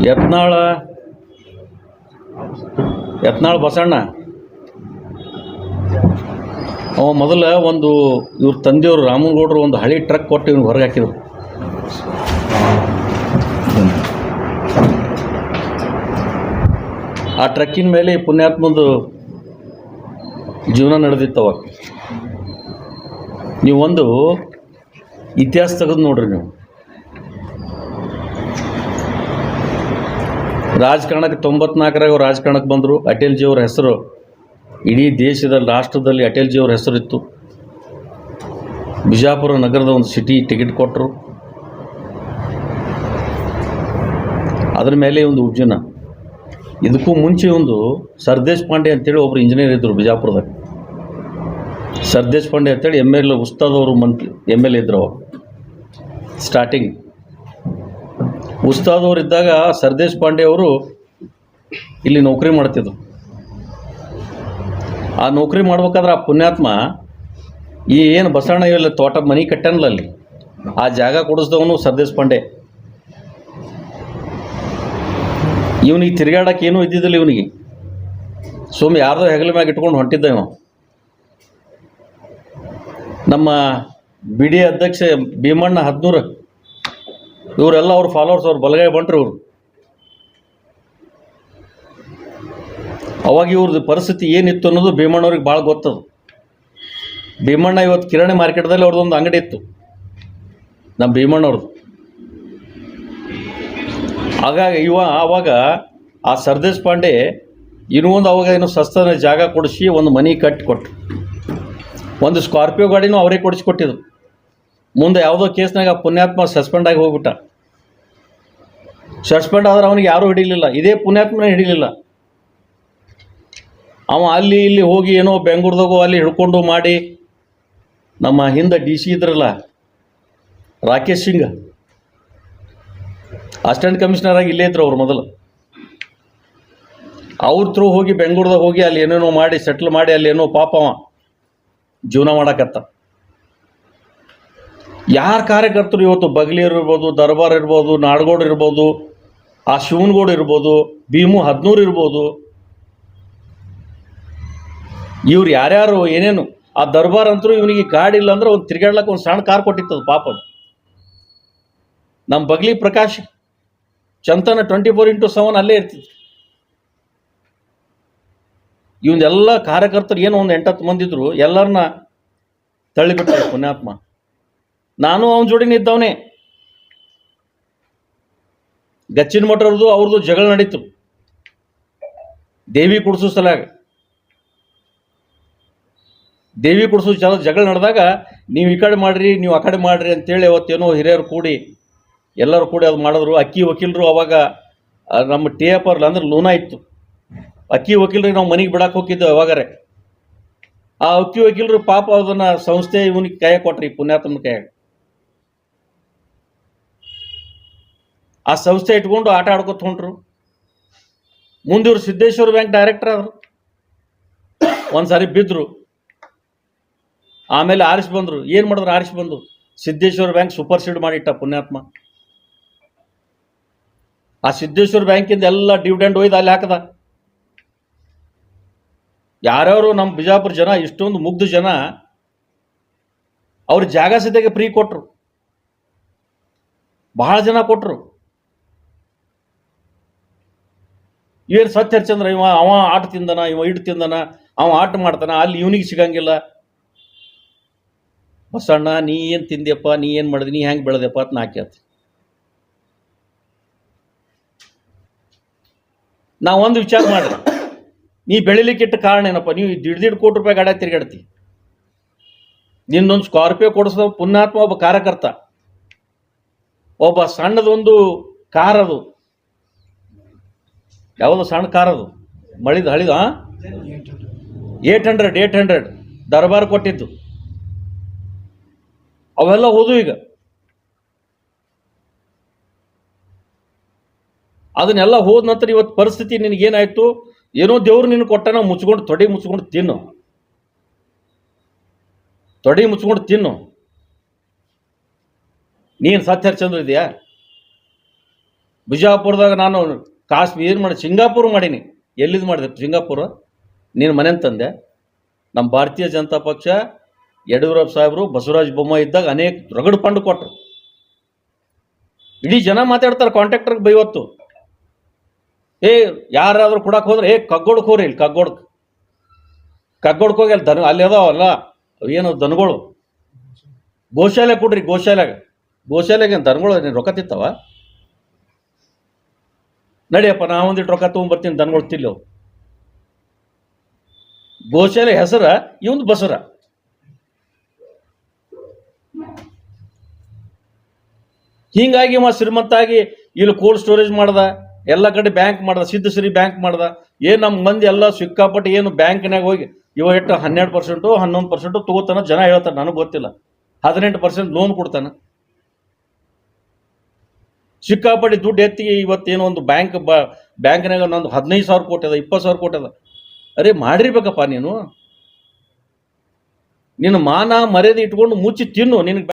ಯತ್ನಾಳ ಬಸಣ್ಣ ಅವ ಮೊದಲ ಒಂದು ಇವ್ರ ತಂದೆಯವರು ರಾಮನಗೌಡರು ಒಂದು ಹಳಿ ಟ್ರಕ್ ಕೊಟ್ಟು ಇವ್ನಿಗೆ ಹೊರಗೆ ಹಾಕಿದ್ರು. ಆ ಟ್ರಕ್ಕಿನ ಮೇಲೆ ಪುಣ್ಯಾತ್ಮಂದು ಜೀವನ ನಡೆದಿತ್ತು. ಅವಾಗ ನೀವು ಒಂದು ಇತಿಹಾಸ ತೆಗೆದು ನೋಡ್ರಿ. ನೀವು ರಾಜಕಾರಣಕ್ಕೆ 94ರಾಗ ಅವ್ರು ರಾಜಕಾರಣಕ್ಕೆ ಬಂದರು. ಅಟಲ್ಜಿಯವ್ರ ಹೆಸರು ಇಡೀ ದೇಶದ ರಾಷ್ಟ್ರದಲ್ಲಿ ಅಟಲ್ಜಿಯವ್ರ ಹೆಸರಿತ್ತು. ಬಿಜಾಪುರ ನಗರದ ಒಂದು ಸಿಟಿ ಟಿಕೆಟ್ ಕೊಟ್ಟರು. ಅದ್ರ ಮೇಲೆ ಒಂದು ಉಜ್ಜನ. ಇದಕ್ಕೂ ಮುಂಚೆ ಒಂದು ಸರ್ದೇಶ್ ಪಾಂಡೆ ಅಂತೇಳಿ ಒಬ್ಬರು ಇಂಜಿನಿಯರ್ ಇದ್ದರು ಬಿಜಾಪುರದಾಗ. ಸರ್ದೇಶ್ ಪಾಂಡೆ ಅಂತೇಳಿ MLA ಉಸ್ತಾದ್ ಅವರು MLA ಇದ್ದರು. ಅವರು ಸ್ಟಾರ್ಟಿಂಗ್ ಉಸ್ತಾದ್ ಅವರು ಇದ್ದಾಗ ಸರ್ದೇಶ್ ಪಾಂಡೆ ಅವರು ಇಲ್ಲಿ ನೌಕರಿ ಮಾಡ್ತಿದ್ರು. ಆ ನೌಕರಿ ಮಾಡ್ಬೇಕಾದ್ರೆ ಆ ಪುಣ್ಯಾತ್ಮ ಏನು ಬಸಣ್ಣ ಇಲ್ಲ ತೋಟ ಮನೆ ಕಟ್ಟನಲ್ಲ, ಅಲ್ಲಿ ಆ ಜಾಗ ಕೊಡಿಸ್ದವನು ಸರ್ದೇಶ್ ಪಾಂಡೆ. ಇವನಿಗೆ ತಿರುಗಾಡಕ್ಕೆ ಏನೂ ಇದ್ದಿದ್ದಿಲ್ಲ. ಇವನಿಗೆ ಸುಮ್ಮನೆ ಯಾರ್ದೋ ಹೆಗಲ ಮ್ಯಾಗ ಇಟ್ಕೊಂಡು ಹೊಂಟಿದ್ದ ಇವ. ನಮ್ಮ BD ಅಧ್ಯಕ್ಷ ಭೀಮಣ್ಣ 14 ಇವರೆಲ್ಲ ಅವ್ರ ಫಾಲೋವರ್ಸ್, ಅವ್ರು ಬಲಗೈ ಬಂಟ್ರು ಇವರು. ಅವಾಗ ಇವ್ರದ್ದು ಪರಿಸ್ಥಿತಿ ಏನಿತ್ತು ಅನ್ನೋದು ಭೀಮಣ್ಣವ್ರಿಗೆ ಭಾಳ ಗೊತ್ತದು. ಭೀಮಣ್ಣ ಇವತ್ತು ಕಿರಾಣಿ ಮಾರ್ಕೆಟ್ದಲ್ಲಿ ಅವ್ರದ್ದೊಂದು ಅಂಗಡಿ ಇತ್ತು, ನಮ್ಮ ಭೀಮಣ್ಣವ್ರದ್ದು. ಹಾಗಾಗಿ ಆವಾಗ ಆ ಸರ್ದೇಶ್ ಪಾಂಡೆ ಅವಾಗ ಸಸ್ತನ ಜಾಗ ಕೊಡಿಸಿ ಒಂದು ಮನೆ ಕಟ್ಟಿಕೊಟ್ರು. ಒಂದು ಸ್ಕಾರ್ಪಿಯೋ ಗಾಡಿನೂ ಅವರೇ ಕೊಡಿಸ್ಕೊಟ್ಟಿದ್ರು. ಮುಂದೆ ಯಾವುದೋ ಕೇಸ್ನಾಗ ಆ ಪುಣ್ಯಾತ್ಮ ಸಸ್ಪೆಂಡ್ ಆಗಿ ಹೋಗ್ಬಿಟ್ಟ. ಸಸ್ಪೆಂಡ್ ಆದ್ರೆ ಅವನಿಗೆ ಯಾರೂ ಹಿಡಿಲಿಲ್ಲ, ಇದೇ ಪುಣ್ಯಾತ್ಮನೇ ಹಿಡಿಲಿಲ್ಲ. ಅವ ಅಲ್ಲಿ ಇಲ್ಲಿ ಹೋಗಿ ಏನೋ ಬೆಂಗಳೂರದಾಗೋ ಅಲ್ಲಿ ಹಿಡ್ಕೊಂಡು ಮಾಡಿ, ನಮ್ಮ ಹಿಂದೆ DC ಇದ್ರಲ್ಲ ರಾಕೇಶ್ ಸಿಂಗ್, ಅಸಿಸ್ಟೆಂಟ್ ಕಮಿಷನರ್ ಆಗಿ ಇಲ್ಲೇ ಇದ್ರು ಅವ್ರು ಮೊದಲು. ಅವ್ರ ಥ್ರೂ ಹೋಗಿ ಬೆಂಗಳೂರದಾಗ ಹೋಗಿ ಅಲ್ಲಿ ಏನೇನೋ ಮಾಡಿ ಸೆಟ್ಲ್ ಮಾಡಿ ಅಲ್ಲಿ ಏನೋ ಪಾಪ ಅವ ಜೀವನ ಮಾಡಕತ್ತ. ಯಾರ ಕಾರ್ಯಕರ್ತರು ಇವತ್ತು ಬಗ್ಲಿಯರು ಇರ್ಬೋದು, ದರ್ಬಾರ್ ಇರ್ಬೋದು, ನಾಡಗೌಡ ಇರ್ಬೋದು, ಆ ಶಿವನಗೌಡ ಇರ್ಬೋದು, ಭೀಮು 14 ಇರ್ಬೋದು, ಇವ್ರು ಯಾರ್ಯಾರು ಏನೇನು ಆ ದರ್ಬಾರ್ ಅಂತರೂ ಇವನಿಗೆ ಗಾಡಿ ಇಲ್ಲ ಅಂದ್ರೆ ಒಂದು ತಿರ್ಗಾಡ್ಲಕ್ಕೆ ಒಂದು ಸಣ್ಣ ಕಾರ್ ಕೊಟ್ಟಿತ್ತದು ಪಾಪ. ನಮ್ಮ ಬಗ್ಲಿ ಪ್ರಕಾಶ್ ಚಂತನ 24x7 ಅಲ್ಲೇ ಇರ್ತಿತ್ತು. ಇವನ್ನೆಲ್ಲ ಕಾರ್ಯಕರ್ತರು ಏನೋ ಒಂದು 8-10 ಮಂದಿ ಇದ್ರು, ಎಲ್ಲರನ್ನ ತಳ್ಳಿಬಿಟ್ಟ ಪುಣ್ಯಾತ್ಮ. ನಾನು ಅವನ ಜೋಡಿನ ಇದ್ದವನೇ. ಗಚ್ಚಿನ ಮಠರದು ಅವ್ರದ್ದು ಜಗಳ ನಡೀತು ದೇವಿ ಕುಡಿಸೋ ಸಲಾಗ. ದೇವಿ ಕುಡಿಸೋ ಜಗಳ ನಡೆದಾಗ ನೀವು ಈ ಕಡೆ ಮಾಡ್ರಿ, ನೀವು ಆ ಕಡೆ ಮಾಡ್ರಿ ಅಂತೇಳಿ ಅವತ್ತೇನೋ ಹಿರಿಯರು ಕೂಡಿ ಎಲ್ಲರೂ ಕೂಡಿ ಅದು ಮಾಡಿದ್ರು. ಅಕ್ಕಿ ವಕೀಲರು ಅವಾಗ ನಮ್ಮ TF ಅಂದ್ರೆ ಲೂನಾ ಇತ್ತು. ಅಕ್ಕಿ ವಕೀಲರಿಗೆ ನಾವು ಮನೆಗೆ ಬಿಡಕ್ಕೆ ಹೋಗಿದ್ದೆವು ಯಾವಾಗಾರೆ. ಆ ಅಕ್ಕಿ ವಕೀಲರು ಪಾಪ ಅದನ್ನು ಸಂಸ್ಥೆ ಇವನಿಗೆ ಕೈ ಕೊಟ್ರಿ, ಪುಣ್ಯಾತ್ಮನ ಕೈ. ಆ ಸಂಸ್ಥೆ ಇಟ್ಕೊಂಡು ಆಟ ಆಡ್ಕೊತ ಹೊಂಟ್ರು. ಮುಂದೆ ಇವರು ಸಿದ್ದೇಶ್ವರ ಬ್ಯಾಂಕ್ ಡೈರೆಕ್ಟರ್ ಆದರು. ಒಂದು ಸಾರಿ ಬಿದ್ದರು, ಆಮೇಲೆ ಆರಿಸಿ ಬಂದರು. ಏನು ಮಾಡಿದ್ರು? ಆರಿಸಿ ಬಂದು ಸಿದ್ದೇಶ್ವರ ಬ್ಯಾಂಕ್ ಸೂಪರ್ಸೀಡ್ ಮಾಡಿಟ್ಟ ಪುಣ್ಯಾತ್ಮ. ಆ ಸಿದ್ದೇಶ್ವರ ಬ್ಯಾಂಕಿಂದ ಎಲ್ಲ ಡಿವಿಡೆಂಡ್ ಒಯ್ದು ಅಲ್ಲಿ ಹಾಕದ. ಯಾರ್ಯಾರು ನಮ್ಮ ಬಿಜಾಪುರ ಜನ, ಇಷ್ಟೊಂದು ಮುಗ್ಧ ಜನ, ಅವ್ರ ಜಾಗ ಸಿದ್ಧಾಗೆ ಫ್ರೀ ಕೊಟ್ಟರು. ಬಹಳ ಜನ ಕೊಟ್ಟರು. ಏನು ಸತ್ಯ ಹರಿಚಂದ್ರ ಅವ ಆಟ ತಿಂದನ, ಇವ ಇಟ್ಟು ತಿಂದನ, ಅವ ಆಟ ಮಾಡ್ತಾನ, ಅಲ್ಲಿ ಇವನಿಗೆ ಸಿಗಂಗಿಲ್ಲ. ಬಸಣ್ಣ ನೀ ಏನು ತಿಂದ್ಯಪ್ಪ, ನೀ ಏನು ಮಾಡಿದೆ, ನೀ ಹೆಂಗೆ ಬೆಳೆದಪ್ಪ ಅಂತ ನಾಕ್ಯಾತ. ನಾವೊಂದು ವಿಚಾರ ಮಾಡ್ರಿ, ನೀ ಬೆಳಿಲಿಕ್ಕಿಟ್ಟ ಕಾರಣ ಏನಪ್ಪ? ನೀವು 1.5 ಕೋಟಿ ರೂಪಾಯಿ ಗಾಡಿ ತಿರುಗಾಡ್ತಿ. ನಿನ್ನೊಂದು ಸ್ಕಾರ್ಪಿಯೋ ಕೊಡಿಸಿದ ಪುಣ್ಯಾತ್ಮ ಒಬ್ಬ ಕಾರ್ಯಕರ್ತ, ಒಬ್ಬ ಸಣ್ಣದೊಂದು ಕಾರ್, ಅದು ಯಾವುದೋ ಸಣ್ಣ ಕಾರ್, ಅದು ಮಳಿದ ಹಳಿದ 800 ದರ್ಬಾರ್ ಕೊಟ್ಟಿದ್ದು. ಅವೆಲ್ಲ ಹೋದು. ಈಗ ಅದನ್ನೆಲ್ಲ ಹೋದ ನಂತರ ಇವತ್ತು ಪರಿಸ್ಥಿತಿ ನಿನಗೇನಾಯ್ತು? ಏನೋ ದೇವ್ರು ನಿನ್ನ ಕೊಟ್ಟನ, ಮುಚ್ಕೊಂಡು ತೊಡೆ ಮುಚ್ಕೊಂಡು ತಿನ್ನು, ತೊಡೆ ಮುಚ್ಕೊಂಡು ತಿನ್ನು. ನೀನು ಸತ್ಯ ಹರಿಚಂದ್ರ ಇದೆಯಾ? ಬಿಜಾಪುರದಾಗ ನಾನು ಕಾಶ್ಮೀರ್ ಮಾಡಿ ಸಿಂಗಾಪುರ್ ಮಾಡೀನಿ. ಎಲ್ಲಿದು ಮಾಡಿದೆ ಸಿಂಗಾಪುರ? ನೀನು ಮನೆಗೆ ತಂದೆ. ನಮ್ಮ ಭಾರತೀಯ ಜನತಾ ಪಕ್ಷ ಯಡಿಯೂರಪ್ಪ ಸಾಹೇಬರು ಬಸವರಾಜ ಬೊಮ್ಮಾಯಿ ಇದ್ದಾಗ ಅನೇಕ ರಗಡು ಫಂಡ್ ಕೊಟ್ಟರು. ಇಡೀ ಜನ ಮಾತಾಡ್ತಾರೆ ಕಾಂಟ್ರಾಕ್ಟರ್ಗೆ ಬೈವತ್ತು. ಯಾರಾದ್ರೂ ಕೊಡಕ್ಕೆ ಹೋದ್ರೆ ಕಗ್ಗೋಡಕ್ಕೆ ಹೋಗ್ರಿ, ಇಲ್ಲಿ ಕಗ್ಗೋಡಕ್ಕೆ ಹೋಗಿ ಅಲ್ಲಿ ಅಲ್ಲಿ ಅದಾವಲ್ಲ ಏನು ದನಗಳು, ಗೋಶಾಲೆ ಕೊಡ್ರಿ, ಗೋಶಾಲೆಗೆ ದನಗಳು ರೊಕ್ಕ ತಿಂತಾವ? ನಡಿಯಪ್ಪ ನಾವೊಂದಿಟ್ಟು ರೊಕ್ಕ ತೊಗೊಂಡ್ಬರ್ತೀನಿ, ದನಗಳು ತಿಲ್ಲವು. ಗೋಶಾಲೆ ಹೆಸರ ಇವಂದು ಬಸರ. ಹಿಂಗಾಗಿ ಶ್ರೀಮಂತಾಗಿ ಇಲ್ಲಿ ಕೋಲ್ಡ್ ಸ್ಟೋರೇಜ್ ಮಾಡ್ದ, ಎಲ್ಲ ಕಡೆ ಬ್ಯಾಂಕ್ ಮಾಡ್ದ, ಸಿದ್ಧಶ್ರೀ ಬ್ಯಾಂಕ್ ಮಾಡ್ದ. ನಮ್ಮ ಮಂದಿ ಎಲ್ಲ ಸಿಕ್ಕಾಪಟ್ಟು ಏನು ಬ್ಯಾಂಕ್ನಾಗ ಹೋಗಿ ಇವ ಎಷ್ಟು 12% 11% ತಗೋತಾನ ಜನ ಹೇಳ್ತಾನೆ, ನನಗೆ ಗೊತ್ತಿಲ್ಲ. 18% ಲೋನ್ ಕೊಡ್ತಾನೆ. ಸಿಕ್ಕಾಪಟ್ಟಿ ದುಡ್ಡು ಎತ್ತಿ ಇವತ್ತೇನೋ ಒಂದು ಬ್ಯಾಂಕ್ನಾಗ ನಂದು 15,000 ಕೋಟಿ ಅದ, 20,000 ಕೋಟಿ ಅದ. ಅರೆ ಮಾಡಿರ್ಬೇಕಪ್ಪ ನೀನು. ನಿನ್ನ ಮಾನ ಮರ್ಯಾದೆ ಇಟ್ಕೊಂಡು ಮುಚ್ಚಿ ತಿನ್ನು. ನಿನಗೆ